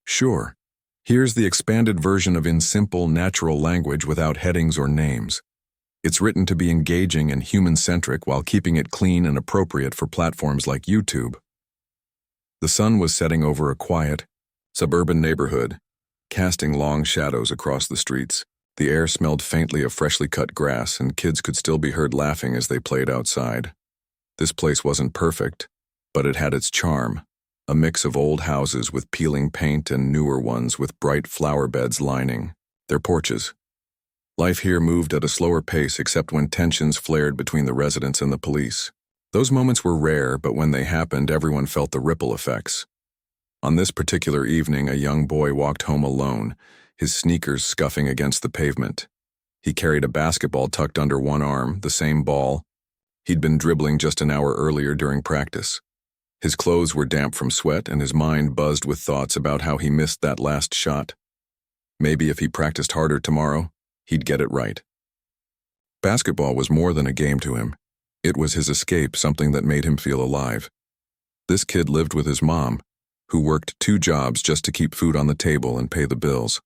Sure. Here's the expanded version of in simple, natural language without headings or names. It's written to be engaging and human-centric while keeping it clean and appropriate for platforms like YouTube. The sun was setting over a quiet, suburban neighborhood, casting long shadows across the streets. The air smelled faintly of freshly cut grass, and kids could still be heard laughing as they played outside. This place wasn't perfect, but it had its charm, a mix of old houses with peeling paint and newer ones with bright flower beds lining their porches. Life here moved at a slower pace except when tensions flared between the residents and the police. Those moments were rare, but when they happened, everyone felt the ripple effects. On this particular evening, a young boy walked home alone, his sneakers scuffing against the pavement. He carried a basketball tucked under one arm, the same ball he'd been dribbling just an hour earlier during practice. His clothes were damp from sweat, and his mind buzzed with thoughts about how he missed that last shot. Maybe if he practiced harder tomorrow, he'd get it right. Basketball was more than a game to him. It was his escape, something that made him feel alive. This kid lived with his mom, who worked 2 jobs just to keep food on the table and pay the bills.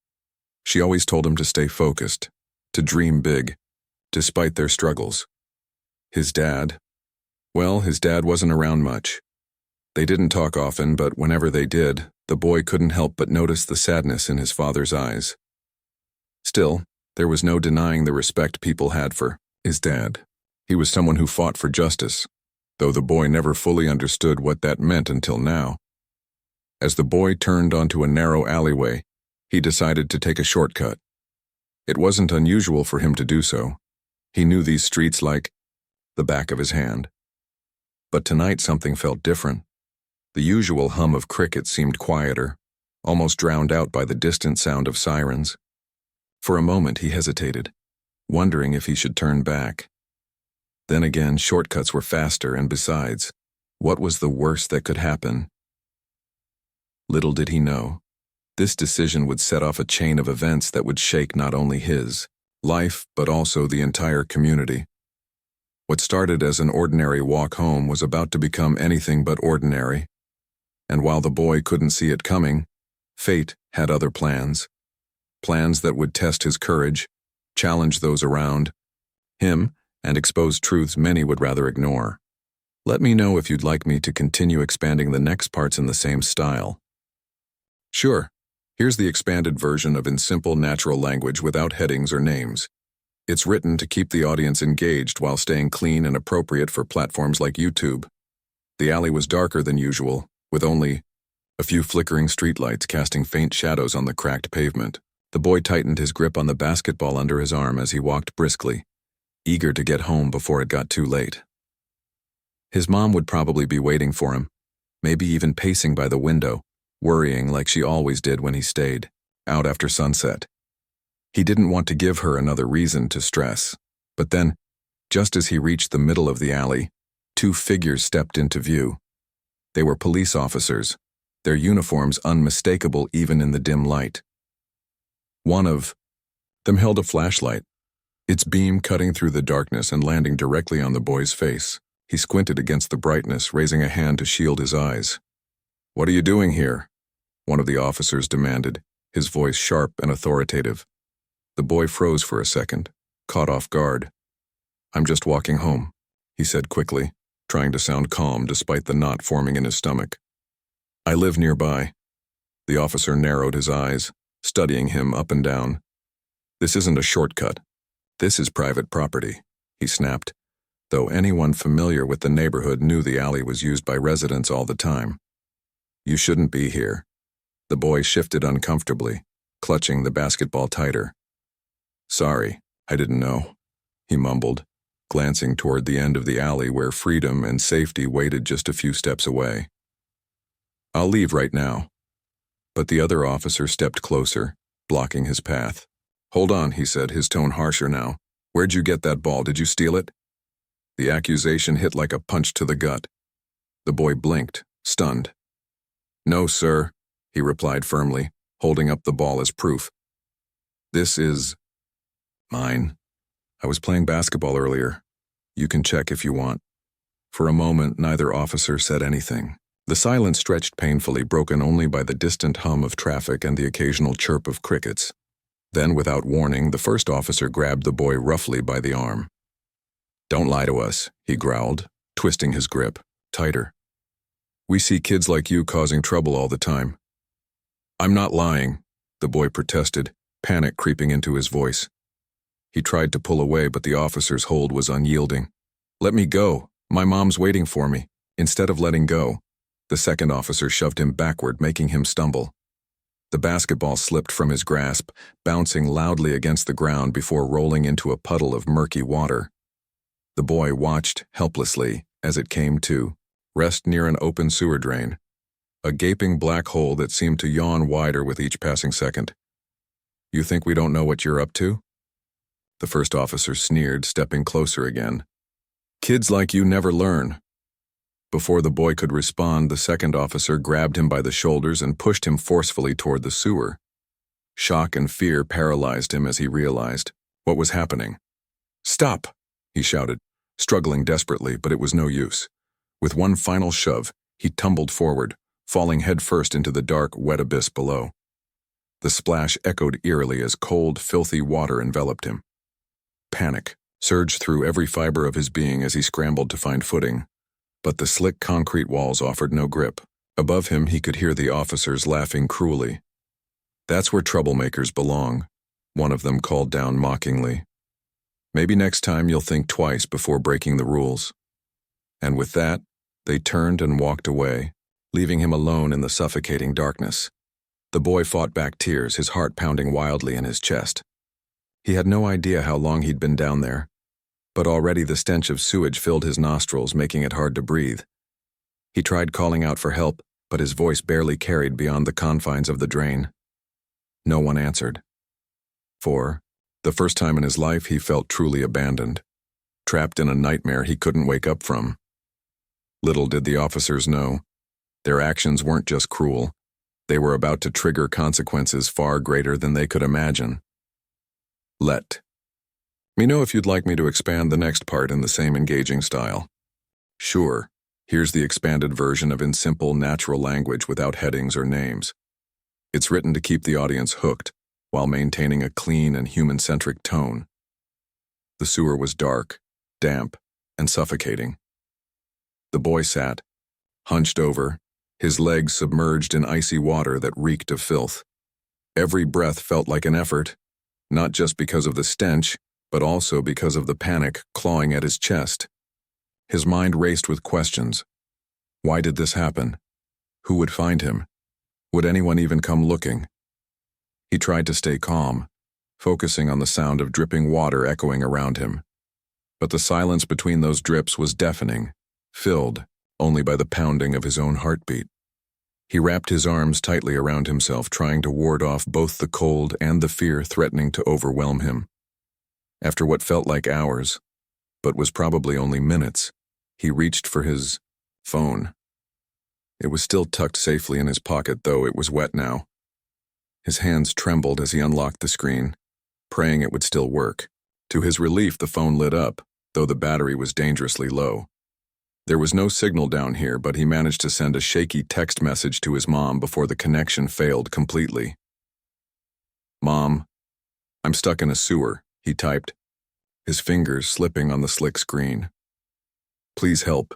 She always told him to stay focused, to dream big, despite their struggles. His dad wasn't around much. They didn't talk often, but whenever they did, the boy couldn't help but notice the sadness in his father's eyes. Still, there was no denying the respect people had for his dad. He was someone who fought for justice, though the boy never fully understood what that meant until now. As the boy turned onto a narrow alleyway, he decided to take a shortcut. It wasn't unusual for him to do so. He knew these streets like the back of his hand. But tonight something felt different. The usual hum of crickets seemed quieter, almost drowned out by the distant sound of sirens. For a moment he hesitated, wondering if he should turn back. Then again, shortcuts were faster, and besides, what was the worst that could happen? Little did he know, this decision would set off a chain of events that would shake not only his life, but also the entire community. What started as an ordinary walk home was about to become anything but ordinary. And while the boy couldn't see it coming, fate had other plans. Plans that would test his courage, challenge those around him, and expose truths many would rather ignore. Let me know if you'd like me to continue expanding the next parts in the same style. Sure, here's the expanded version of in simple natural language without headings or names. It's written to keep the audience engaged while staying clean and appropriate for platforms like YouTube. The alley was darker than usual, with only a few flickering streetlights casting faint shadows on the cracked pavement. The boy tightened his grip on the basketball under his arm as he walked briskly, eager to get home before it got too late. His mom would probably be waiting for him, maybe even pacing by the window, worrying like she always did when he stayed out after sunset. He didn't want to give her another reason to stress, but then, just as he reached the middle of the alley, 2 figures stepped into view. They were police officers, their uniforms unmistakable even in the dim light. One of them held a flashlight, its beam cutting through the darkness and landing directly on the boy's face. He squinted against the brightness, raising a hand to shield his eyes. "What are you doing here?" one of the officers demanded, his voice sharp and authoritative. The boy froze for a second, caught off guard. "I'm just walking home," he said quickly, trying to sound calm despite the knot forming in his stomach. "I live nearby." The officer narrowed his eyes, studying him up and down. "This isn't a shortcut. This is private property," he snapped, though anyone familiar with the neighborhood knew the alley was used by residents all the time. "You shouldn't be here." The boy shifted uncomfortably, clutching the basketball tighter. "Sorry, I didn't know," he mumbled, glancing toward the end of the alley where freedom and safety waited just a few steps away. "I'll leave right now." But the other officer stepped closer, blocking his path. "Hold on," he said, his tone harsher now. "Where'd you get that ball? Did you steal it?" The accusation hit like a punch to the gut. The boy blinked, stunned. "No, sir," he replied firmly, holding up the ball as proof. "This is mine. I was playing basketball earlier. You can check if you want." For a moment, neither officer said anything. The silence stretched painfully, broken only by the distant hum of traffic and the occasional chirp of crickets. Then, without warning, the first officer grabbed the boy roughly by the arm. "Don't lie to us," he growled, twisting his grip tighter. "We see kids like you causing trouble all the time." "I'm not lying," the boy protested, panic creeping into his voice. He tried to pull away, but the officer's hold was unyielding. "Let me go. My mom's waiting for me." Instead of letting go, the second officer shoved him backward, making him stumble. The basketball slipped from his grasp, bouncing loudly against the ground before rolling into a puddle of murky water. The boy watched helplessly as it came to rest near an open sewer drain, a gaping black hole that seemed to yawn wider with each passing second. "You think we don't know what you're up to?" The first officer sneered, stepping closer again. "Kids like you never learn." Before the boy could respond, the second officer grabbed him by the shoulders and pushed him forcefully toward the sewer. Shock and fear paralyzed him as he realized what was happening. "Stop!" he shouted, struggling desperately, but it was no use. With one final shove, he tumbled forward, falling headfirst into the dark, wet abyss below. The splash echoed eerily as cold, filthy water enveloped him. Panic surged through every fiber of his being as he scrambled to find footing. But the slick concrete walls offered no grip. Above him, he could hear the officers laughing cruelly. "That's where troublemakers belong," one of them called down mockingly. "Maybe next time you'll think twice before breaking the rules." And with that, they turned and walked away, leaving him alone in the suffocating darkness. The boy fought back tears, his heart pounding wildly in his chest. He had no idea how long he'd been down there, but already the stench of sewage filled his nostrils, making it hard to breathe. He tried calling out for help, but his voice barely carried beyond the confines of the drain. No one answered. For the first time in his life, he felt truly abandoned, trapped in a nightmare he couldn't wake up from. Little did the officers know, their actions weren't just cruel. They were about to trigger consequences far greater than they could imagine. Let me know if you'd like me to expand the next part in the same engaging style. Sure, here's the expanded version of in simple, natural language without headings or names. It's written to keep the audience hooked while maintaining a clean and human-centric tone. The sewer was dark, damp, and suffocating. The boy sat, hunched over, his legs submerged in icy water that reeked of filth. Every breath felt like an effort, not just because of the stench, but also because of the panic clawing at his chest. His mind raced with questions. Why did this happen? Who would find him? Would anyone even come looking? He tried to stay calm, focusing on the sound of dripping water echoing around him. But the silence between those drips was deafening, filled only by the pounding of his own heartbeat. He wrapped his arms tightly around himself, trying to ward off both the cold and the fear threatening to overwhelm him. After what felt like hours, but was probably only minutes, he reached for his phone. It was still tucked safely in his pocket, though it was wet now. His hands trembled as he unlocked the screen, praying it would still work. To his relief, the phone lit up, though the battery was dangerously low. There was no signal down here, but he managed to send a shaky text message to his mom before the connection failed completely. "Mom, I'm stuck in a sewer," he typed, his fingers slipping on the slick screen. "Please help."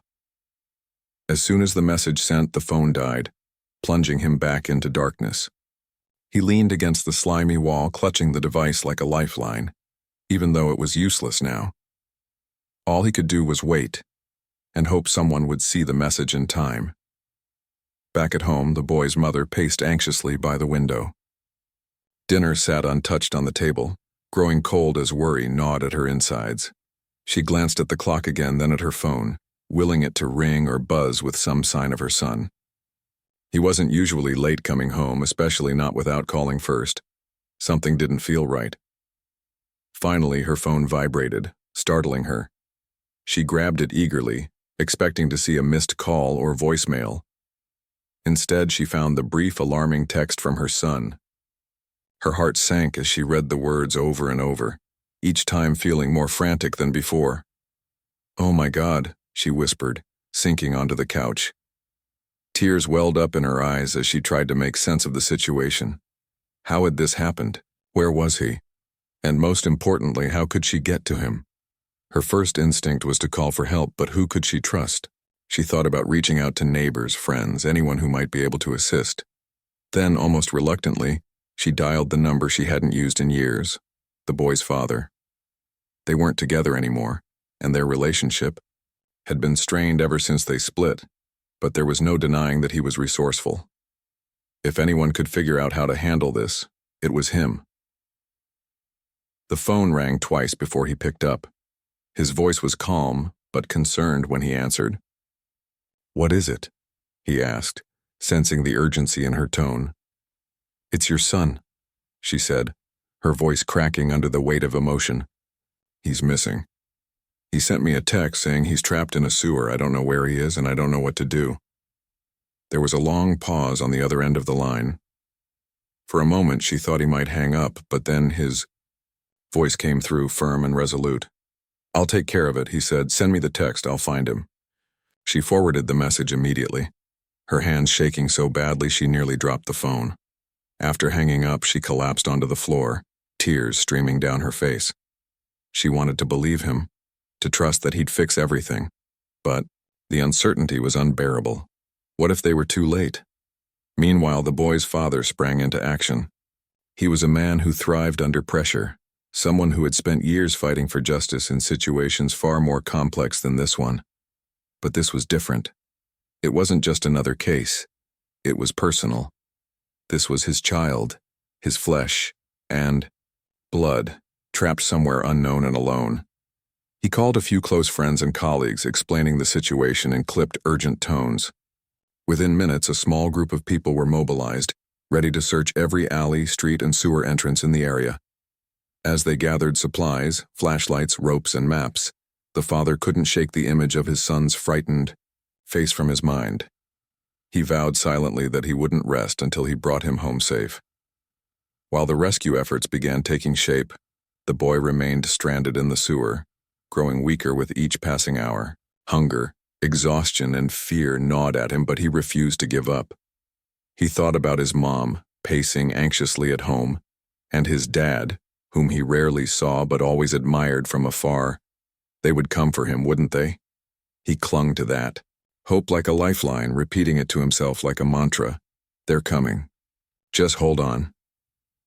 As soon as the message sent, the phone died, plunging him back into darkness. He leaned against the slimy wall, clutching the device like a lifeline, even though it was useless now. All he could do was wait, and hope someone would see the message in time. Back at home, the boy's mother paced anxiously by the window. Dinner sat untouched on the table, growing cold as worry gnawed at her insides. She glanced at the clock again, then at her phone, willing it to ring or buzz with some sign of her son. He wasn't usually late coming home, especially not without calling first. Something didn't feel right. Finally, her phone vibrated, startling her. She grabbed it eagerly, expecting to see a missed call or voicemail. Instead, she found the brief, alarming text from her son. Her heart sank as she read the words over and over, each time feeling more frantic than before. "Oh my God," she whispered, sinking onto the couch. Tears welled up in her eyes as she tried to make sense of the situation. How had this happened? Where was he? And most importantly, how could she get to him? Her first instinct was to call for help, but who could she trust? She thought about reaching out to neighbors, friends, anyone who might be able to assist. Then, almost reluctantly, she dialed the number she hadn't used in years, the boy's father. They weren't together anymore, and their relationship had been strained ever since they split, but there was no denying that he was resourceful. If anyone could figure out how to handle this, it was him. The phone rang twice before he picked up. His voice was calm, but concerned when he answered. "What is it?" he asked, sensing the urgency in her tone. "It's your son," she said, her voice cracking under the weight of emotion. "He's missing. He sent me a text saying he's trapped in a sewer. I don't know where he is and I don't know what to do." There was a long pause on the other end of the line. For a moment she thought he might hang up, but then his voice came through firm and resolute. "I'll take care of it," he said. "Send me the text, I'll find him." She forwarded the message immediately, her hands shaking so badly she nearly dropped the phone. After hanging up, she collapsed onto the floor, tears streaming down her face. She wanted to believe him, to trust that he'd fix everything. But the uncertainty was unbearable. What if they were too late? Meanwhile, the boy's father sprang into action. He was a man who thrived under pressure, someone who had spent years fighting for justice in situations far more complex than this one. But this was different. It wasn't just another case. It was personal. This was his child, his flesh, and blood, trapped somewhere unknown and alone. He called a few close friends and colleagues, explaining the situation in clipped, urgent tones. Within minutes, a small group of people were mobilized, ready to search every alley, street, and sewer entrance in the area. As they gathered supplies, flashlights, ropes, and maps, the father couldn't shake the image of his son's frightened face from his mind. He vowed silently that he wouldn't rest until he brought him home safe. While the rescue efforts began taking shape, the boy remained stranded in the sewer, growing weaker with each passing hour. Hunger, exhaustion, and fear gnawed at him, but he refused to give up. He thought about his mom, pacing anxiously at home, and his dad, whom he rarely saw but always admired from afar. They would come for him, wouldn't they? He clung to that. Hope like a lifeline, repeating it to himself like a mantra. "They're coming. Just hold on."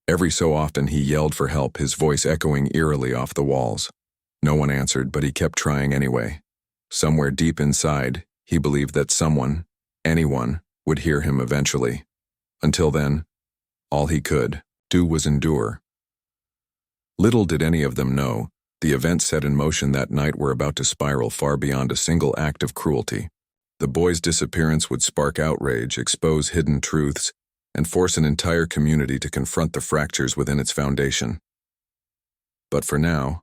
Every so often he yelled for help, his voice echoing eerily off the walls. No one answered, but he kept trying anyway. Somewhere deep inside, he believed that someone, anyone, would hear him eventually. Until then, all he could do was endure. Little did any of them know, the events set in motion that night were about to spiral far beyond a single act of cruelty. The boy's disappearance would spark outrage, expose hidden truths, and force an entire community to confront the fractures within its foundation. But for now,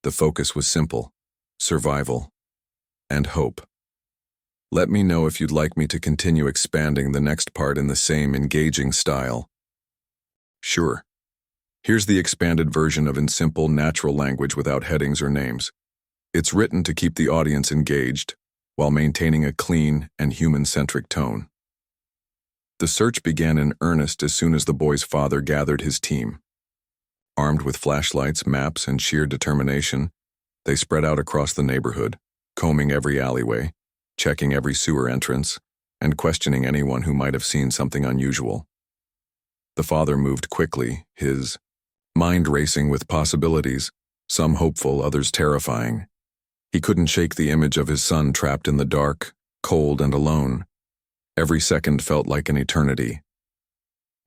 the focus was simple: survival and hope. Let me know if you'd like me to continue expanding the next part in the same engaging style. Sure. Here's the expanded version of in simple, natural language without headings or names. It's written to keep the audience engaged, while maintaining a clean and human-centric tone. The search began in earnest as soon as the boy's father gathered his team. Armed with flashlights, maps, and sheer determination, they spread out across the neighborhood, combing every alleyway, checking every sewer entrance, and questioning anyone who might have seen something unusual. The father moved quickly, his mind racing with possibilities, some hopeful, others terrifying. He couldn't shake the image of his son trapped in the dark, cold, and alone. Every second felt like an eternity.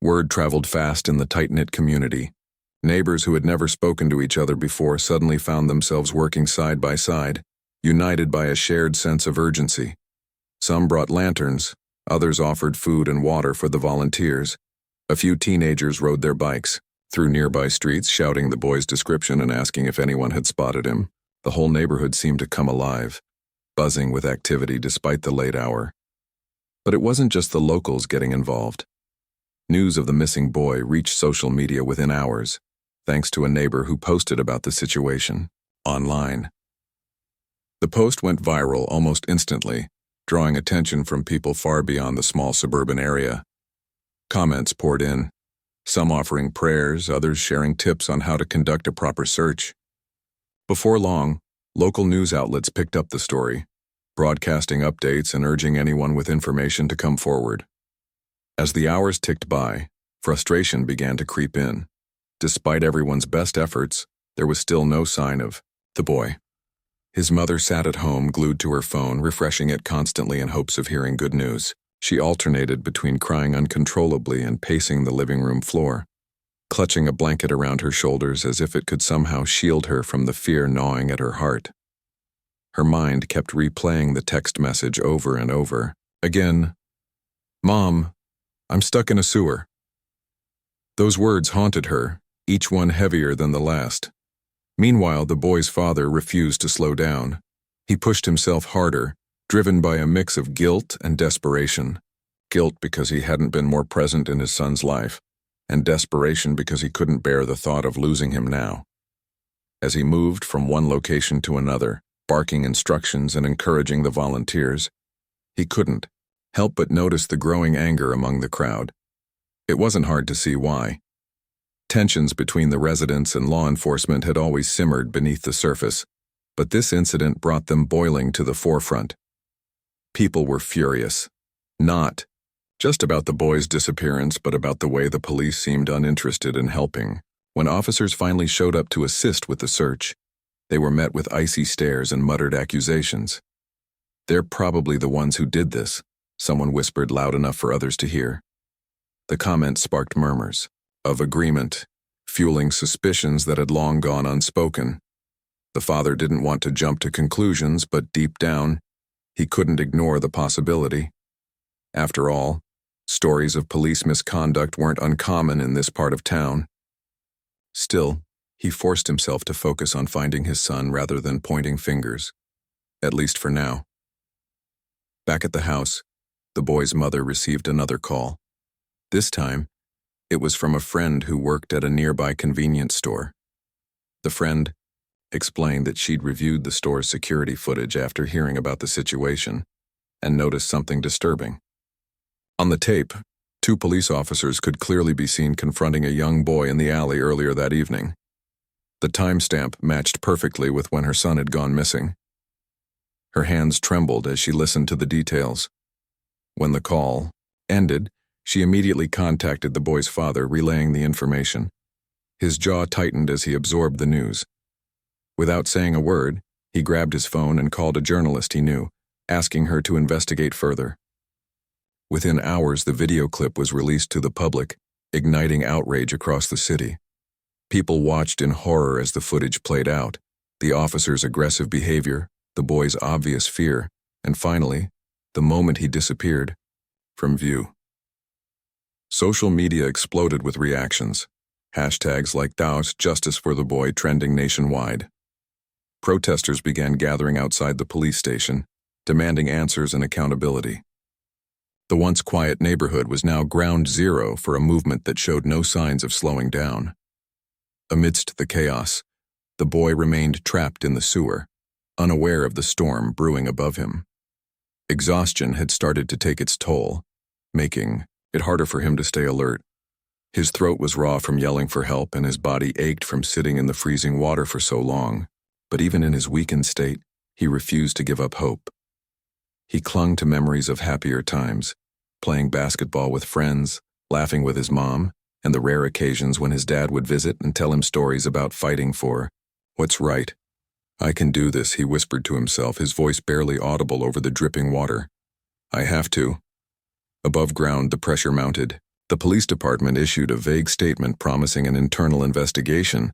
Word traveled fast in the tight-knit community. Neighbors who had never spoken to each other before suddenly found themselves working side by side, united by a shared sense of urgency. Some brought lanterns, others offered food and water for the volunteers. A few teenagers rode their bikes through nearby streets, shouting the boy's description and asking if anyone had spotted him. The whole neighborhood seemed to come alive, buzzing with activity despite the late hour. But it wasn't just the locals getting involved. News of the missing boy reached social media within hours, thanks to a neighbor who posted about the situation online. The post went viral almost instantly, drawing attention from people far beyond the small suburban area. Comments poured in, some offering prayers, others sharing tips on how to conduct a proper search. Before long, local news outlets picked up the story, broadcasting updates and urging anyone with information to come forward. As the hours ticked by, frustration began to creep in. Despite everyone's best efforts, there was still no sign of the boy. His mother sat at home, glued to her phone, refreshing it constantly in hopes of hearing good news. She alternated between crying uncontrollably and pacing the living room floor, clutching a blanket around her shoulders as if it could somehow shield her from the fear gnawing at her heart. Her mind kept replaying the text message over and over. Again, "Mom, I'm stuck in a sewer." Those words haunted her, each one heavier than the last. Meanwhile, the boy's father refused to slow down. He pushed himself harder, driven by a mix of guilt and desperation. Guilt because he hadn't been more present in his son's life, and desperation because he couldn't bear the thought of losing him now. As he moved from one location to another, barking instructions and encouraging the volunteers, he couldn't help but notice the growing anger among the crowd. It wasn't hard to see why. Tensions between the residents and law enforcement had always simmered beneath the surface, but this incident brought them boiling to the forefront. People were furious, not just about the boy's disappearance, but about the way the police seemed uninterested in helping. When officers finally showed up to assist with the search, they were met with icy stares and muttered accusations. "They're probably the ones who did this," someone whispered loud enough for others to hear. The comment sparked murmurs of agreement, fueling suspicions that had long gone unspoken. The father didn't want to jump to conclusions, but deep down, he couldn't ignore the possibility. After all, stories of police misconduct weren't uncommon in this part of town. Still, he forced himself to focus on finding his son rather than pointing fingers, at least for now. Back at the house, the boy's mother received another call. This time, it was from a friend who worked at a nearby convenience store. The friend explained that she'd reviewed the store's security footage after hearing about the situation and noticed something disturbing. On the tape, two police officers could clearly be seen confronting a young boy in the alley earlier that evening. The timestamp matched perfectly with when her son had gone missing. Her hands trembled as she listened to the details. When the call ended, she immediately contacted the boy's father, relaying the information. His jaw tightened as he absorbed the news. Without saying a word, he grabbed his phone and called a journalist he knew, asking her to investigate further. Within hours, the video clip was released to the public, igniting outrage across the city. People watched in horror as the footage played out, the officer's aggressive behavior, the boy's obvious fear, and finally, the moment he disappeared from view. Social media exploded with reactions, hashtags like "Daos Justice for the Boy" trending nationwide. Protesters began gathering outside the police station, demanding answers and accountability. The once quiet neighborhood was now ground zero for a movement that showed no signs of slowing down. Amidst the chaos, the boy remained trapped in the sewer, unaware of the storm brewing above him. Exhaustion had started to take its toll, making it harder for him to stay alert. His throat was raw from yelling for help, and his body ached from sitting in the freezing water for so long. But even in his weakened state, he refused to give up hope. He clung to memories of happier times, playing basketball with friends, laughing with his mom, and the rare occasions when his dad would visit and tell him stories about fighting for what's right. "I can do this," he whispered to himself, his voice barely audible over the dripping water. "I have to." Above ground, the pressure mounted. The police department issued a vague statement promising an internal investigation,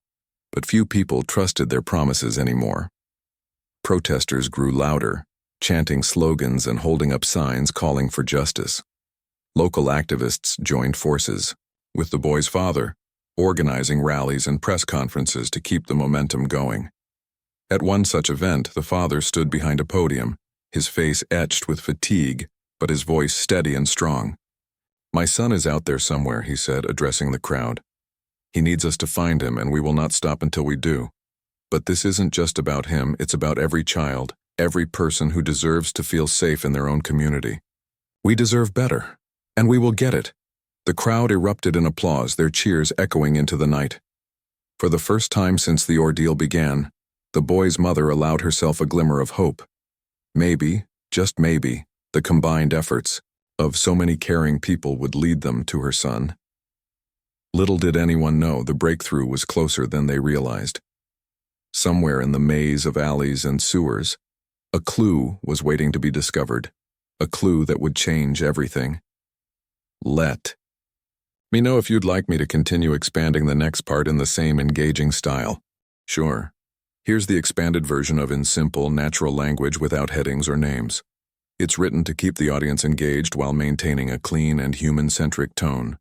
but few people trusted their promises anymore. Protesters grew louder, chanting slogans and holding up signs calling for justice. Local activists joined forces, with the boy's father, organizing rallies and press conferences to keep the momentum going. At one such event, the father stood behind a podium, his face etched with fatigue, but his voice steady and strong. "My son is out there somewhere," he said, addressing the crowd. "He needs us to find him, and we will not stop until we do. But this isn't just about him, it's about every child, every person who deserves to feel safe in their own community. We deserve better, and we will get it. The crowd erupted in applause, their cheers echoing into the night. For the first time since the ordeal began, the boy's mother allowed herself a glimmer of hope. Maybe, just maybe, the combined efforts of so many caring people would lead them to her son. Little did anyone know the breakthrough was closer than they realized. Somewhere in the maze of alleys and sewers, a clue was waiting to be discovered, a clue that would change everything. Let me know if you'd like me to continue expanding the next part in the same engaging style. Sure. Here's the expanded version of in simple, natural language without headings or names. It's written to keep the audience engaged while maintaining a clean and human-centric tone.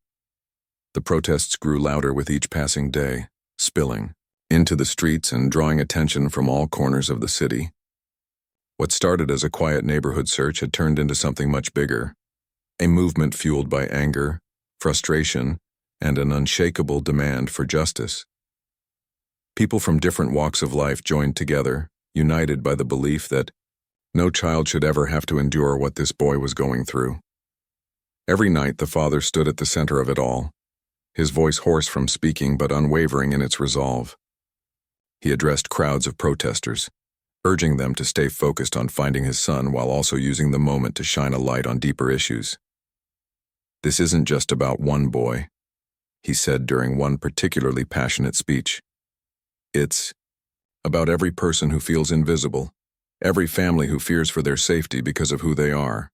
The protests grew louder with each passing day, spilling into the streets and drawing attention from all corners of the city. What started as a quiet neighborhood search had turned into something much bigger, a movement fueled by anger, frustration, and an unshakable demand for justice. People from different walks of life joined together, united by the belief that no child should ever have to endure what this boy was going through. Every night the father stood at the center of it all, his voice hoarse from speaking but unwavering in its resolve. He addressed crowds of protesters, urging them to stay focused on finding his son while also using the moment to shine a light on deeper issues. "This isn't just about one boy," he said during one particularly passionate speech. "It's about every person who feels invisible, every family who fears for their safety because of who they are.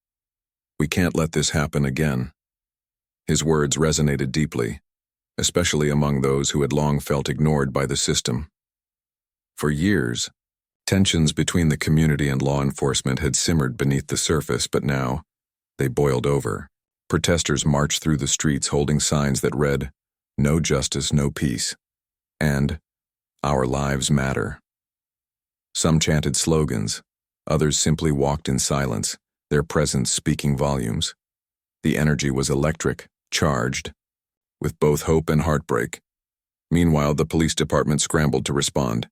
We can't let this happen again." His words resonated deeply, especially among those who had long felt ignored by the system. For years, tensions between the community and law enforcement had simmered beneath the surface, but now they boiled over. Protesters marched through the streets holding signs that read, "No justice, no peace," and "Our lives matter." Some chanted slogans, others simply walked in silence, their presence speaking volumes. The energy was electric, charged, with both hope and heartbreak. Meanwhile, the police department scrambled to respond.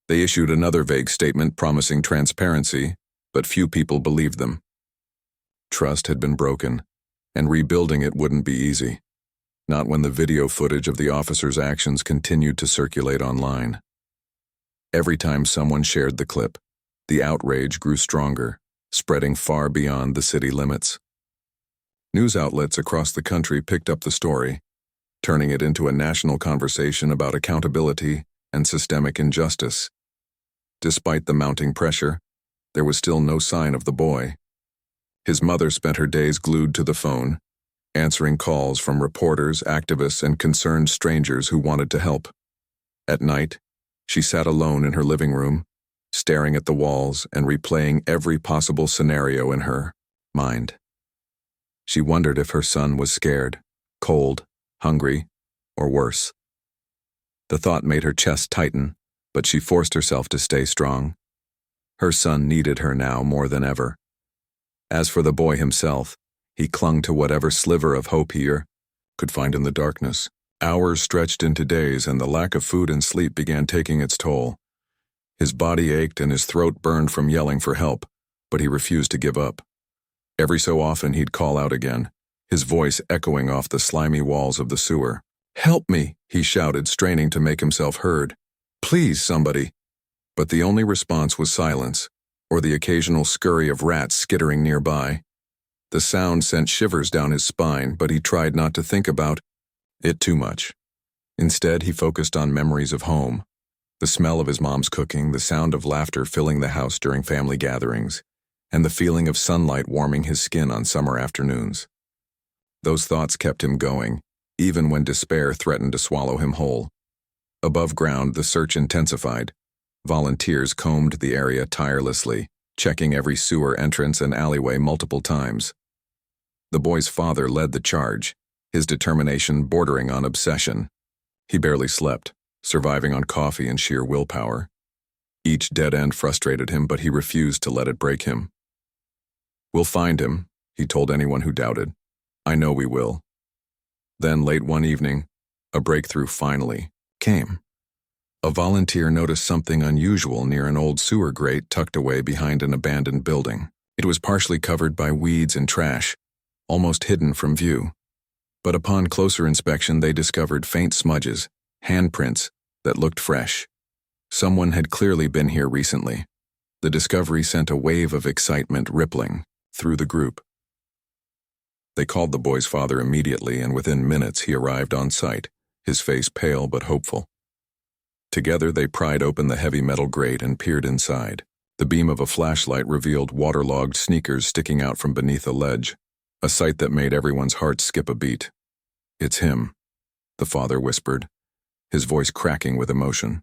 They issued another vague statement promising transparency, but few people believed them. Trust had been broken, and rebuilding it wouldn't be easy. Not when the video footage of the officers' actions continued to circulate online. Every time someone shared the clip, the outrage grew stronger, spreading far beyond the city limits. News outlets across the country picked up the story, turning it into a national conversation about accountability and systemic injustice. Despite the mounting pressure, there was still no sign of the boy. His mother spent her days glued to the phone, answering calls from reporters, activists, and concerned strangers who wanted to help. At night, she sat alone in her living room, staring at the walls and replaying every possible scenario in her mind. She wondered if her son was scared, cold, hungry, or worse. The thought made her chest tighten, but she forced herself to stay strong. Her son needed her now more than ever. As for the boy himself, he clung to whatever sliver of hope he could find in the darkness. Hours stretched into days, and the lack of food and sleep began taking its toll. His body ached and his throat burned from yelling for help, but he refused to give up. Every so often he'd call out again, his voice echoing off the slimy walls of the sewer. "Help me," he shouted, straining to make himself heard. "Please, somebody." But the only response was silence, or the occasional scurry of rats skittering nearby. The sound sent shivers down his spine, but he tried not to think about it too much. Instead, he focused on memories of home, the smell of his mom's cooking, the sound of laughter filling the house during family gatherings, and the feeling of sunlight warming his skin on summer afternoons. Those thoughts kept him going, even when despair threatened to swallow him whole. Above ground, the search intensified. Volunteers combed the area tirelessly, checking every sewer entrance and alleyway multiple times. The boy's father led the charge, his determination bordering on obsession. He barely slept, surviving on coffee and sheer willpower. Each dead end frustrated him, but he refused to let it break him. "We'll find him," he told anyone who doubted. "I know we will." Then, late one evening, a breakthrough finally came. A volunteer noticed something unusual near an old sewer grate tucked away behind an abandoned building. It was partially covered by weeds and trash, almost hidden from view. But upon closer inspection, they discovered faint smudges, handprints, that looked fresh. Someone had clearly been here recently. The discovery sent a wave of excitement rippling through the group. They called the boy's father immediately, and within minutes he arrived on site, his face pale but hopeful. Together they pried open the heavy metal grate and peered inside. The beam of a flashlight revealed waterlogged sneakers sticking out from beneath a ledge, a sight that made everyone's heart skip a beat. "It's him," the father whispered, his voice cracking with emotion.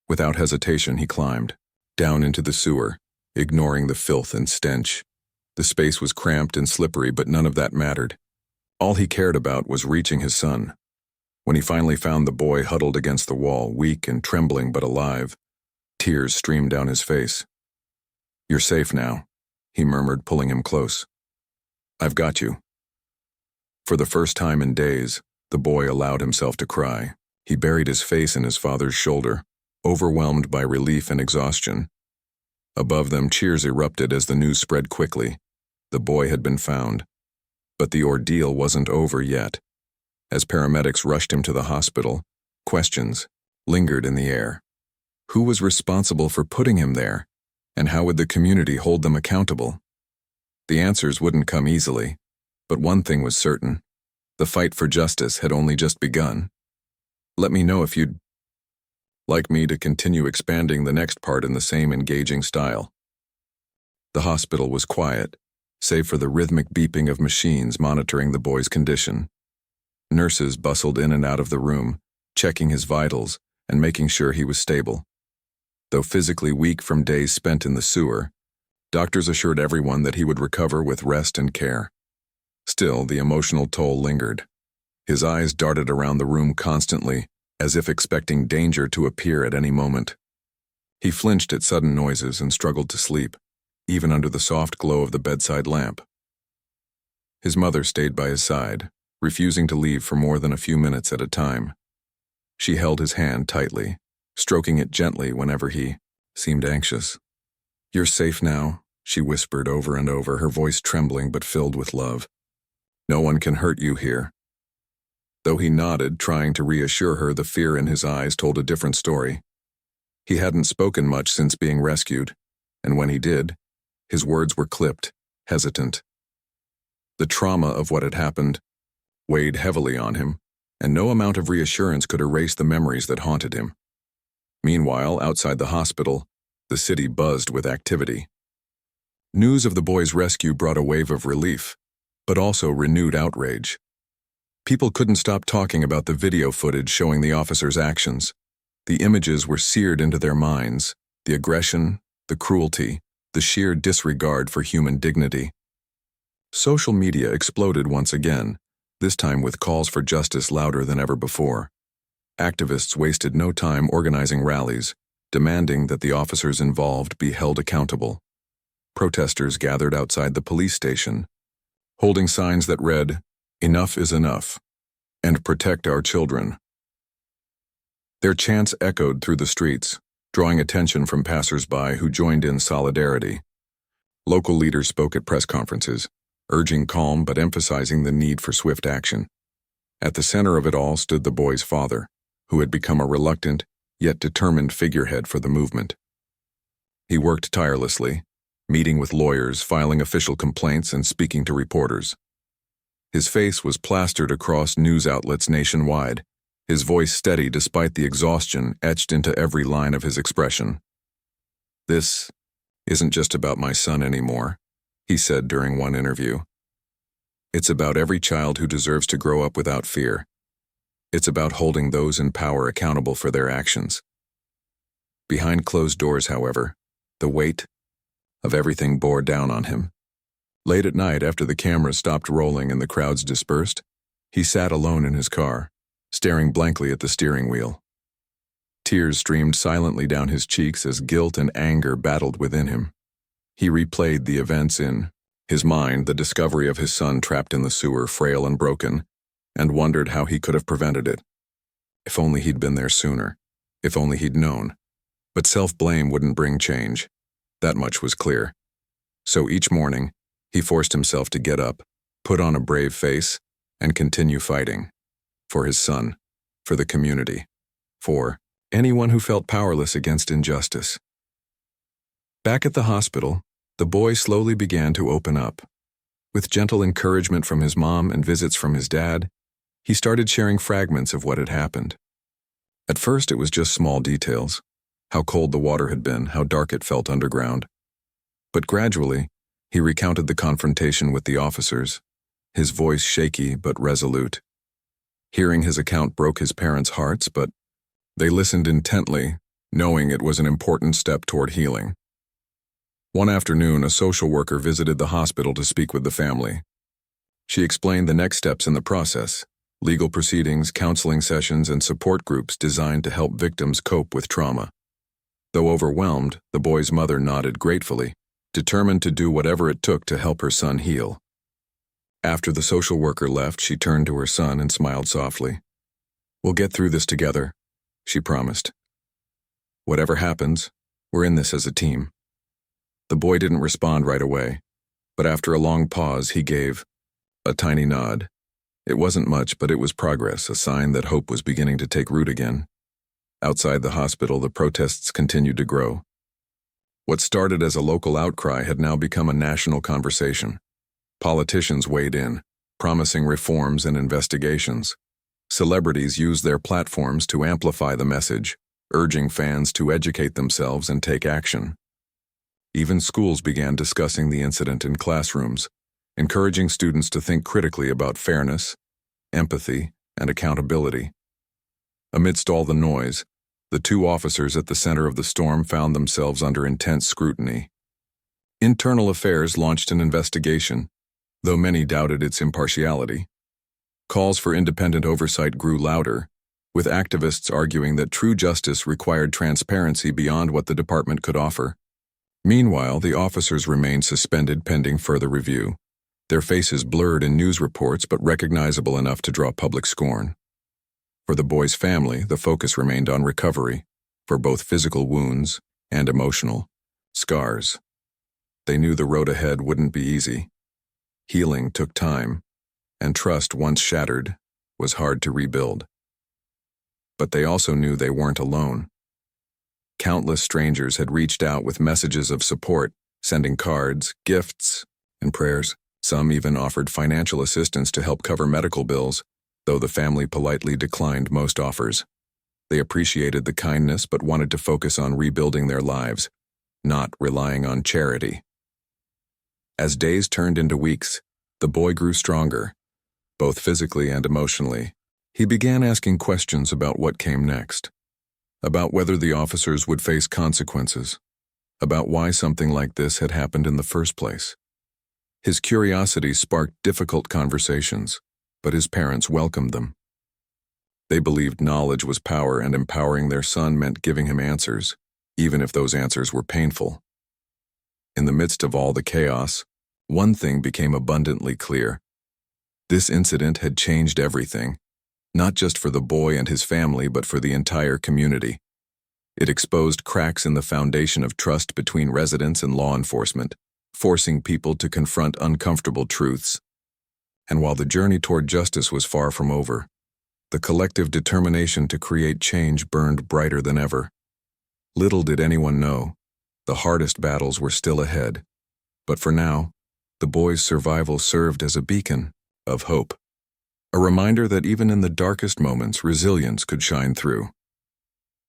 Without hesitation, he climbed down into the sewer, ignoring the filth and stench. The space was cramped and slippery, but none of that mattered. All he cared about was reaching his son. When he finally found the boy huddled against the wall, weak and trembling but alive, tears streamed down his face. "You're safe now," he murmured, pulling him close. "I've got you." For the first time in days, the boy allowed himself to cry. He buried his face in his father's shoulder, overwhelmed by relief and exhaustion. Above them, cheers erupted as the news spread quickly. The boy had been found. But the ordeal wasn't over yet. As paramedics rushed him to the hospital, questions lingered in the air. Who was responsible for putting him there, and how would the community hold them accountable? The answers wouldn't come easily, but one thing was certain: the fight for justice had only just begun. Let me know if you'd like me to continue expanding the next part in the same engaging style. The hospital was quiet, save for the rhythmic beeping of machines monitoring the boy's condition. Nurses bustled in and out of the room, checking his vitals and making sure he was stable. Though physically weak from days spent in the sewer, doctors assured everyone that he would recover with rest and care. Still, the emotional toll lingered. His eyes darted around the room constantly, as if expecting danger to appear at any moment. He flinched at sudden noises and struggled to sleep, even under the soft glow of the bedside lamp. His mother stayed by his side, refusing to leave for more than a few minutes at a time. She held his hand tightly, stroking it gently whenever he seemed anxious. "You're safe now," she whispered over and over, her voice trembling but filled with love. "No one can hurt you here." Though he nodded, trying to reassure her, the fear in his eyes told a different story. He hadn't spoken much since being rescued, and when he did, his words were clipped, hesitant. The trauma of what had happened weighed heavily on him, and no amount of reassurance could erase the memories that haunted him. Meanwhile, outside the hospital, the city buzzed with activity. News of the boy's rescue brought a wave of relief, but also renewed outrage. People couldn't stop talking about the video footage showing the officer's actions. The images were seared into their minds: the aggression, the cruelty, the sheer disregard for human dignity. Social media exploded once again, this time with calls for justice louder than ever before. Activists wasted no time organizing rallies, demanding that the officers involved be held accountable. Protesters gathered outside the police station, holding signs that read, "Enough is enough," and "Protect our children." Their chants echoed through the streets, drawing attention from passers-by who joined in solidarity. Local leaders spoke at press conferences, urging calm but emphasizing the need for swift action. At the center of it all stood the boy's father, who had become a reluctant yet determined figurehead for the movement. He worked tirelessly, meeting with lawyers, filing official complaints, and speaking to reporters. His face was plastered across news outlets nationwide, his voice steady despite the exhaustion etched into every line of his expression. "This isn't just about my son anymore," he said during one interview. "It's about every child who deserves to grow up without fear. It's about holding those in power accountable for their actions." Behind closed doors, however, the weight of everything bore down on him. Late at night, after the cameras stopped rolling and the crowds dispersed, he sat alone in his car, staring blankly at the steering wheel. Tears streamed silently down his cheeks as guilt and anger battled within him. He replayed the events in his mind, the discovery of his son trapped in the sewer, frail and broken, and wondered how he could have prevented it. If only he'd been there sooner. If only he'd known. But self-blame wouldn't bring change. That much was clear. So each morning, he forced himself to get up, put on a brave face, and continue fighting. For his son, for the community, for anyone who felt powerless against injustice. Back at the hospital, the boy slowly began to open up. With gentle encouragement from his mom and visits from his dad, he started sharing fragments of what had happened. At first, it was just small details, how cold the water had been, how dark it felt underground. But gradually, he recounted the confrontation with the officers, his voice shaky but resolute. Hearing his account broke his parents' hearts, but they listened intently, knowing it was an important step toward healing. One afternoon, a social worker visited the hospital to speak with the family. She explained the next steps in the process: legal proceedings, counseling sessions, and support groups designed to help victims cope with trauma. Though overwhelmed, the boy's mother nodded gratefully, determined to do whatever it took to help her son heal. After the social worker left, she turned to her son and smiled softly. "We'll get through this together," she promised. "Whatever happens, we're in this as a team." The boy didn't respond right away, but after a long pause, he gave a tiny nod. It wasn't much, but it was progress, a sign that hope was beginning to take root again. Outside the hospital, the protests continued to grow. What started as a local outcry had now become a national conversation. Politicians weighed in, promising reforms and investigations. Celebrities used their platforms to amplify the message, urging fans to educate themselves and take action. Even schools began discussing the incident in classrooms, encouraging students to think critically about fairness, empathy, and accountability. Amidst all the noise, the two officers at the center of the storm found themselves under intense scrutiny. Internal Affairs launched an investigation, though many doubted its impartiality. Calls for independent oversight grew louder, with activists arguing that true justice required transparency beyond what the department could offer. Meanwhile, the officers remained suspended pending further review, their faces blurred in news reports but recognizable enough to draw public scorn. For the boy's family, the focus remained on recovery, for both physical wounds and emotional scars. They knew the road ahead wouldn't be easy. Healing took time, and trust, once shattered, was hard to rebuild. But they also knew they weren't alone. Countless strangers had reached out with messages of support, sending cards, gifts, and prayers. Some even offered financial assistance to help cover medical bills, though the family politely declined most offers. They appreciated the kindness but wanted to focus on rebuilding their lives, not relying on charity. As days turned into weeks, the boy grew stronger, both physically and emotionally. He began asking questions about what came next, about whether the officers would face consequences, about why something like this had happened in the first place. His curiosity sparked difficult conversations, but his parents welcomed them. They believed knowledge was power, and empowering their son meant giving him answers, even if those answers were painful. In the midst of all the chaos, one thing became abundantly clear. This incident had changed everything, not just for the boy and his family, but for the entire community. It exposed cracks in the foundation of trust between residents and law enforcement, forcing people to confront uncomfortable truths. And while the journey toward justice was far from over, the collective determination to create change burned brighter than ever. Little did anyone know, the hardest battles were still ahead. But for now, the boy's survival served as a beacon of hope. A reminder that even in the darkest moments, resilience could shine through.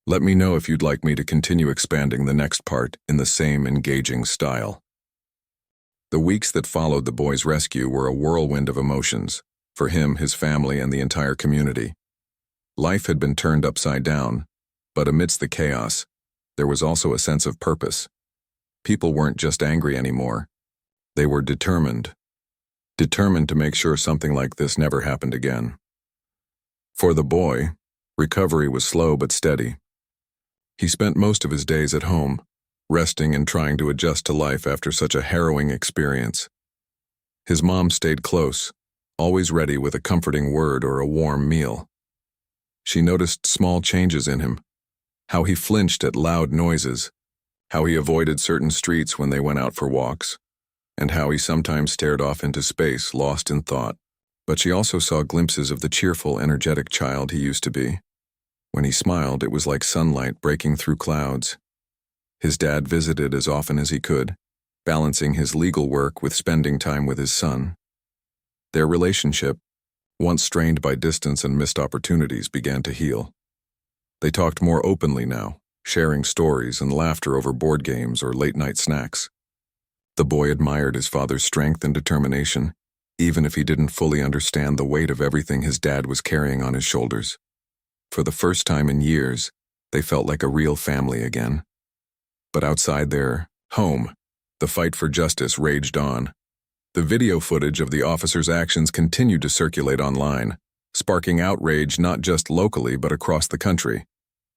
Let me know if you'd like me to continue expanding the next part in the same engaging style. The weeks that followed the boy's rescue were a whirlwind of emotions, for him, his family, and the entire community. Life had been turned upside down, but amidst the chaos, there was also a sense of purpose. People weren't just angry anymore. They were determined to make sure something like this never happened again. For the boy, recovery was slow but steady. He spent most of his days at home, resting and trying to adjust to life after such a harrowing experience. His mom stayed close, always ready with a comforting word or a warm meal. She noticed small changes in him, how he flinched at loud noises, how he avoided certain streets when they went out for walks, and how he sometimes stared off into space, lost in thought. But she also saw glimpses of the cheerful, energetic child he used to be. When he smiled, it was like sunlight breaking through clouds. His dad visited as often as he could, balancing his legal work with spending time with his son. Their relationship, once strained by distance and missed opportunities, began to heal. They talked more openly now, sharing stories and laughter over board games or late-night snacks. The boy admired his father's strength and determination, even if he didn't fully understand the weight of everything his dad was carrying on his shoulders. For the first time in years, they felt like a real family again. But outside their home, the fight for justice raged on. The video footage of the officers' actions continued to circulate online, sparking outrage not just locally but across the country.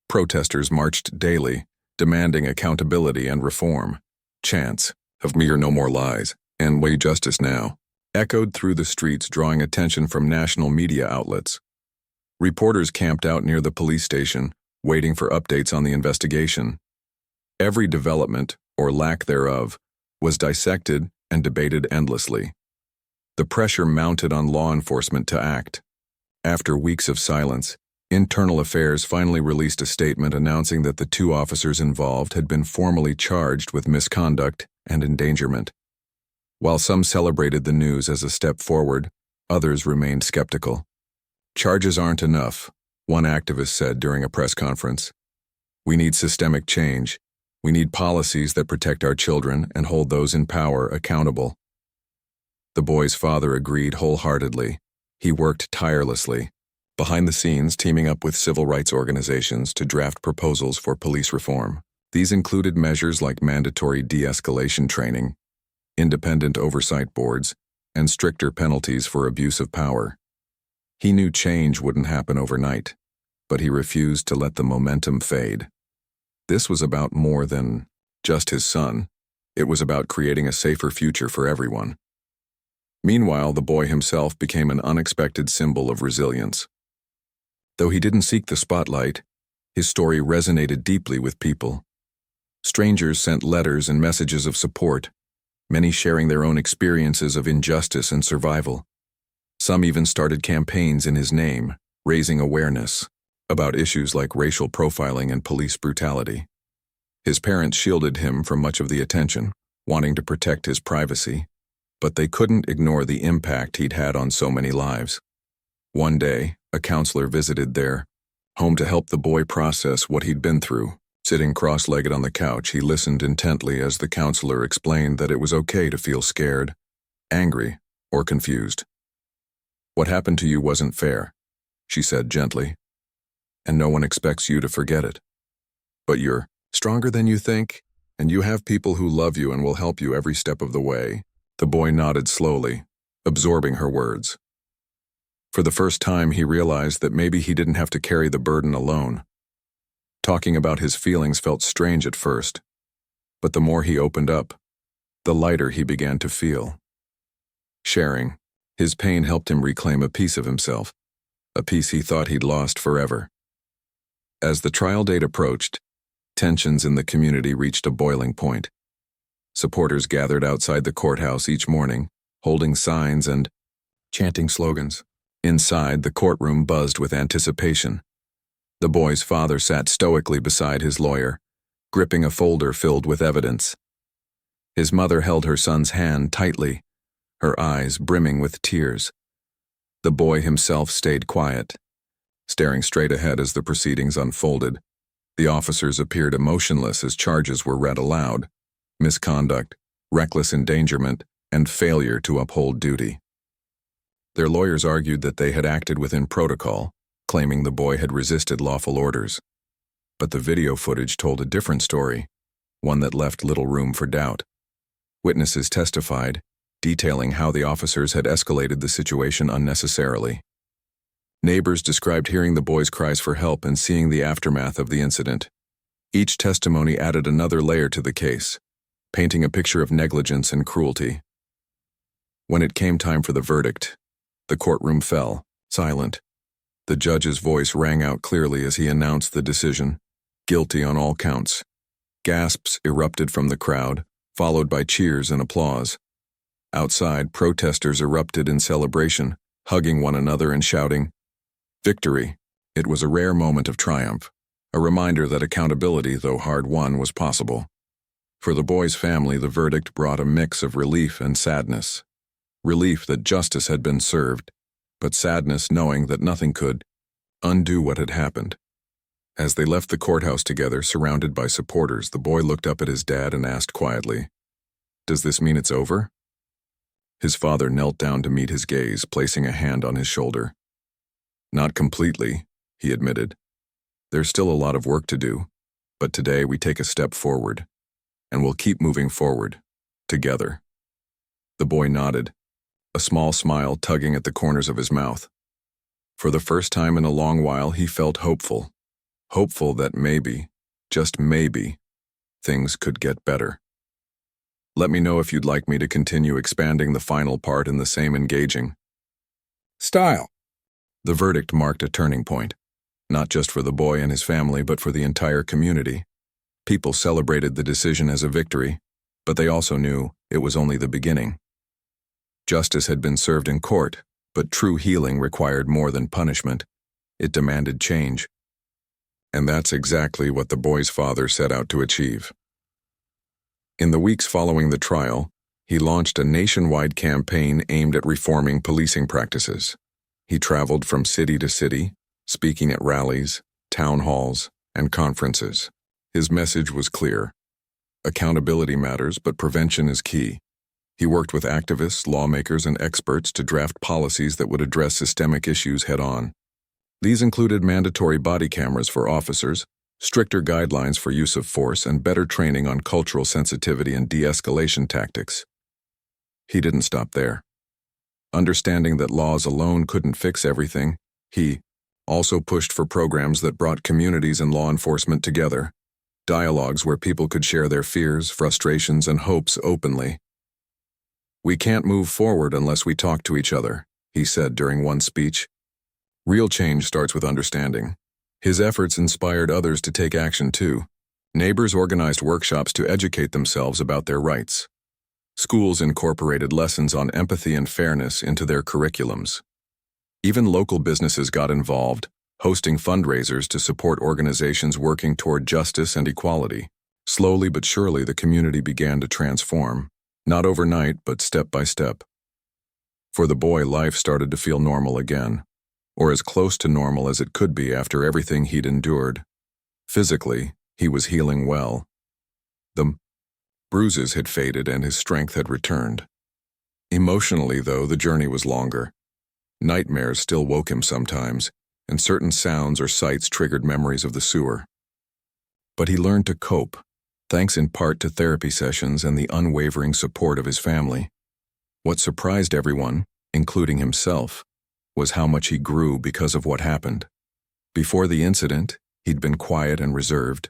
Protesters marched daily, demanding accountability and reform. Chants of "Me or no more lies" and "We justice now" echoed through the streets, drawing attention from national media outlets. Reporters camped out near the police station, waiting for updates on the investigation. Every development, or lack thereof, was dissected and debated endlessly. The pressure mounted on law enforcement to act. After weeks of silence, Internal Affairs finally released a statement announcing that the two officers involved had been formally charged with misconduct and endangerment. While some celebrated the news as a step forward, others remained skeptical. "Charges aren't enough," one activist said during a press conference. "We need systemic change. We need policies that protect our children and hold those in power accountable." The boy's father agreed wholeheartedly. He worked tirelessly, behind the scenes teaming up with civil rights organizations to draft proposals for police reform. These included measures like mandatory de-escalation training, independent oversight boards, and stricter penalties for abuse of power. He knew change wouldn't happen overnight, but he refused to let the momentum fade. This was about more than just his son. It was about creating a safer future for everyone. Meanwhile, the boy himself became an unexpected symbol of resilience. Though he didn't seek the spotlight, his story resonated deeply with people. Strangers sent letters and messages of support, many sharing their own experiences of injustice and survival. Some even started campaigns in his name, raising awareness about issues like racial profiling and police brutality. His parents shielded him from much of the attention, wanting to protect his privacy, but they couldn't ignore the impact he'd had on so many lives. One day, a counselor visited their home to help the boy process what he'd been through. Sitting cross-legged on the couch, he listened intently as the counselor explained that it was okay to feel scared, angry, or confused. "What happened to you wasn't fair," she said gently, "and no one expects you to forget it. But you're stronger than you think, and you have people who love you and will help you every step of the way." The boy nodded slowly, absorbing her words. For the first time, he realized that maybe he didn't have to carry the burden alone. Talking about his feelings felt strange at first, but the more he opened up, the lighter he began to feel. Sharing his pain helped him reclaim a piece of himself, a piece he thought he'd lost forever. As the trial date approached, tensions in the community reached a boiling point. Supporters gathered outside the courthouse each morning, holding signs and chanting slogans. Inside, the courtroom buzzed with anticipation. The boy's father sat stoically beside his lawyer, gripping a folder filled with evidence. His mother held her son's hand tightly, her eyes brimming with tears. The boy himself stayed quiet, staring straight ahead as the proceedings unfolded. The officers appeared emotionless as charges were read aloud: misconduct, reckless endangerment, and failure to uphold duty. Their lawyers argued that they had acted within protocol, claiming the boy had resisted lawful orders. But the video footage told a different story, one that left little room for doubt. Witnesses testified, detailing how the officers had escalated the situation unnecessarily. Neighbors described hearing the boy's cries for help and seeing the aftermath of the incident. Each testimony added another layer to the case, painting a picture of negligence and cruelty. When it came time for the verdict, the courtroom fell, silent. The judge's voice rang out clearly as he announced the decision: Guilty on all counts. Gasps erupted from the crowd, followed by cheers and applause. Outside, protesters erupted in celebration, hugging one another and shouting, "Victory!" It was a rare moment of triumph, a reminder that accountability, though hard-won, was possible. For the boy's family, the verdict brought a mix of relief and sadness. Relief that justice had been served, but sadness knowing that nothing could undo what had happened. As they left the courthouse together, surrounded by supporters, the boy looked up at his dad and asked quietly, "Does this mean it's over?" His father knelt down to meet his gaze, placing a hand on his shoulder. "Not completely," he admitted. "There's still a lot of work to do, but today we take a step forward, and we'll keep moving forward, together." The boy nodded, a small smile tugging at the corners of his mouth. For the first time in a long while, he felt hopeful. Hopeful that maybe, just maybe, things could get better. Let me know if you'd like me to continue expanding the final part in the same engaging style. The verdict marked a turning point, not just for the boy and his family, but for the entire community. People celebrated the decision as a victory, but they also knew it was only the beginning. Justice had been served in court, but true healing required more than punishment. It demanded change. And that's exactly what the boy's father set out to achieve. In the weeks following the trial, he launched a nationwide campaign aimed at reforming policing practices. He traveled from city to city, speaking at rallies, town halls, and conferences. His message was clear. Accountability matters, but prevention is key. He worked with activists, lawmakers, and experts to draft policies that would address systemic issues head-on. These included mandatory body cameras for officers, stricter guidelines for use of force, and better training on cultural sensitivity and de-escalation tactics. He didn't stop there. Understanding that laws alone couldn't fix everything, he also pushed for programs that brought communities and law enforcement together, dialogues where people could share their fears, frustrations, and hopes openly. "We can't move forward unless we talk to each other," he said during one speech. Real change starts with understanding. His efforts inspired others to take action too. Neighbors organized workshops to educate themselves about their rights. Schools incorporated lessons on empathy and fairness into their curriculums. Even local businesses got involved, hosting fundraisers to support organizations working toward justice and equality. Slowly but surely, the community began to transform. Not overnight, but step by step. For the boy, life started to feel normal again, or as close to normal as it could be after everything he'd endured. Physically, he was healing well. The bruises had faded and his strength had returned. Emotionally, though, the journey was longer. Nightmares still woke him sometimes, and certain sounds or sights triggered memories of the sewer. But he learned to cope, thanks in part to therapy sessions and the unwavering support of his family. What surprised everyone, including himself, was how much he grew because of what happened. Before the incident, he'd been quiet and reserved,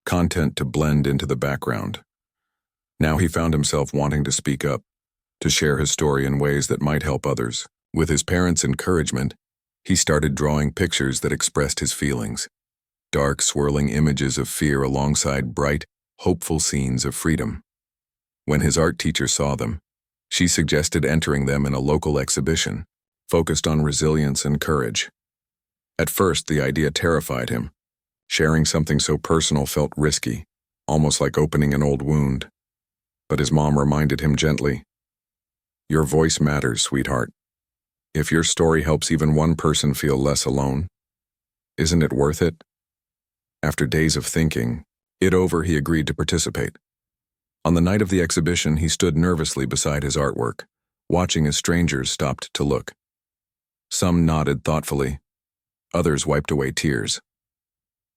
content to blend into the background. Now he found himself wanting to speak up, to share his story in ways that might help others. With his parents' encouragement, he started drawing pictures that expressed his feelings. Dark, swirling images of fear alongside bright, hopeful scenes of freedom. When his art teacher saw them, she suggested entering them in a local exhibition, focused on resilience and courage. At first, the idea terrified him. Sharing something so personal felt risky, almost like opening an old wound. But his mom reminded him gently, "Your voice matters, sweetheart. If your story helps even one person feel less alone, isn't it worth it?" After days of thinking it over, he agreed to participate. On the night of the exhibition, he stood nervously beside his artwork, watching as strangers stopped to look. Some nodded thoughtfully. Others wiped away tears.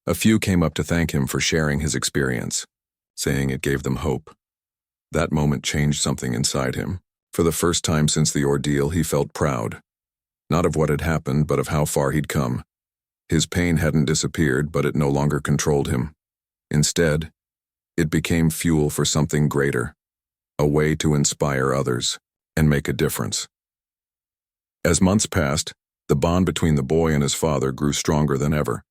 A few came up to thank him for sharing his experience, saying it gave them hope. That moment changed something inside him. For the first time since the ordeal, he felt proud. Not of what had happened, but of how far he'd come. His pain hadn't disappeared, but it no longer controlled him. Instead, it became fuel for something greater, a way to inspire others and make a difference. As months passed, the bond between the boy and his father grew stronger than ever.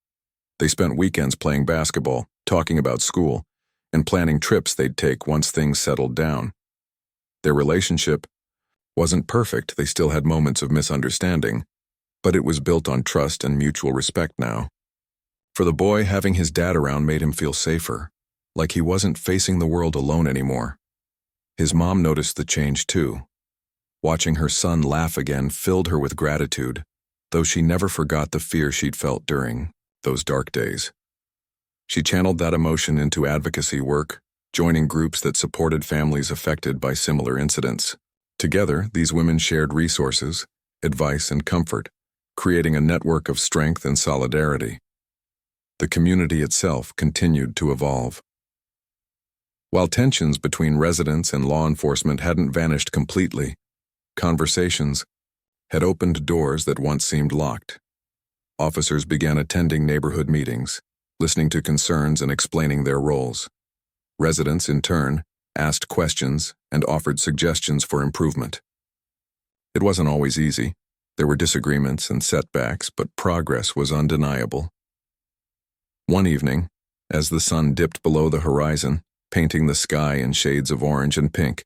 They spent weekends playing basketball, talking about school, and planning trips they'd take once things settled down. Their relationship wasn't perfect, they still had moments of misunderstanding, but it was built on trust and mutual respect now. For the boy, having his dad around made him feel safer, like he wasn't facing the world alone anymore. His mom noticed the change too. Watching her son laugh again filled her with gratitude, though she never forgot the fear she'd felt during those dark days. She channeled that emotion into advocacy work, joining groups that supported families affected by similar incidents. Together, these women shared resources, advice, and comfort, creating a network of strength and solidarity. The community itself continued to evolve. While tensions between residents and law enforcement hadn't vanished completely, conversations had opened doors that once seemed locked. Officers began attending neighborhood meetings, listening to concerns and explaining their roles. Residents, in turn, asked questions and offered suggestions for improvement. It wasn't always easy. There were disagreements and setbacks, but progress was undeniable. One evening, as the sun dipped below the horizon, painting the sky in shades of orange and pink,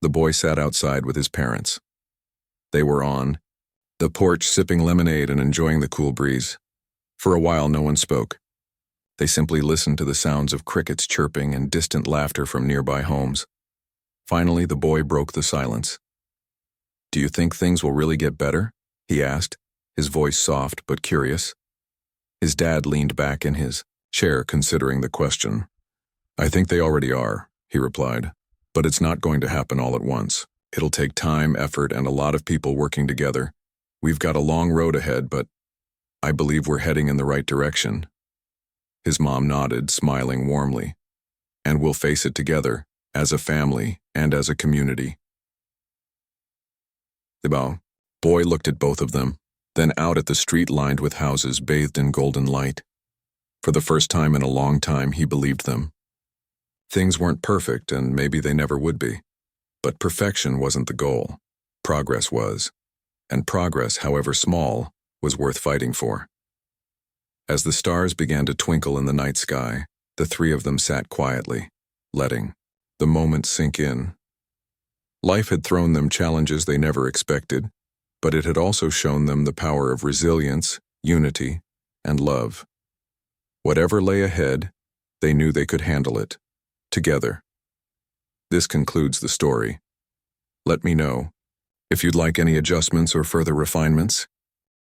the boy sat outside with his parents. They were on the porch sipping lemonade and enjoying the cool breeze. For a while, no one spoke. They simply listened to the sounds of crickets chirping and distant laughter from nearby homes. Finally, the boy broke the silence. "Do you think things will really get better?" he asked, his voice soft but curious. His dad leaned back in his chair, considering the question. "I think they already are," he replied, "but it's not going to happen all at once. It'll take time, effort, and a lot of people working together. We've got a long road ahead, but I believe we're heading in the right direction." His mom nodded, smiling warmly. "And we'll face it together, as a family and as a community." The boy looked at both of them, then out at the street lined with houses bathed in golden light. For the first time in a long time, he believed them. Things weren't perfect, and maybe they never would be. But perfection wasn't the goal. Progress was. And progress, however small, was worth fighting for. As the stars began to twinkle in the night sky, the three of them sat quietly, letting the moment sink in. Life had thrown them challenges they never expected, but it had also shown them the power of resilience, unity, and love. Whatever lay ahead, they knew they could handle it, together. This concludes the story. Let me know if you'd like any adjustments or further refinements.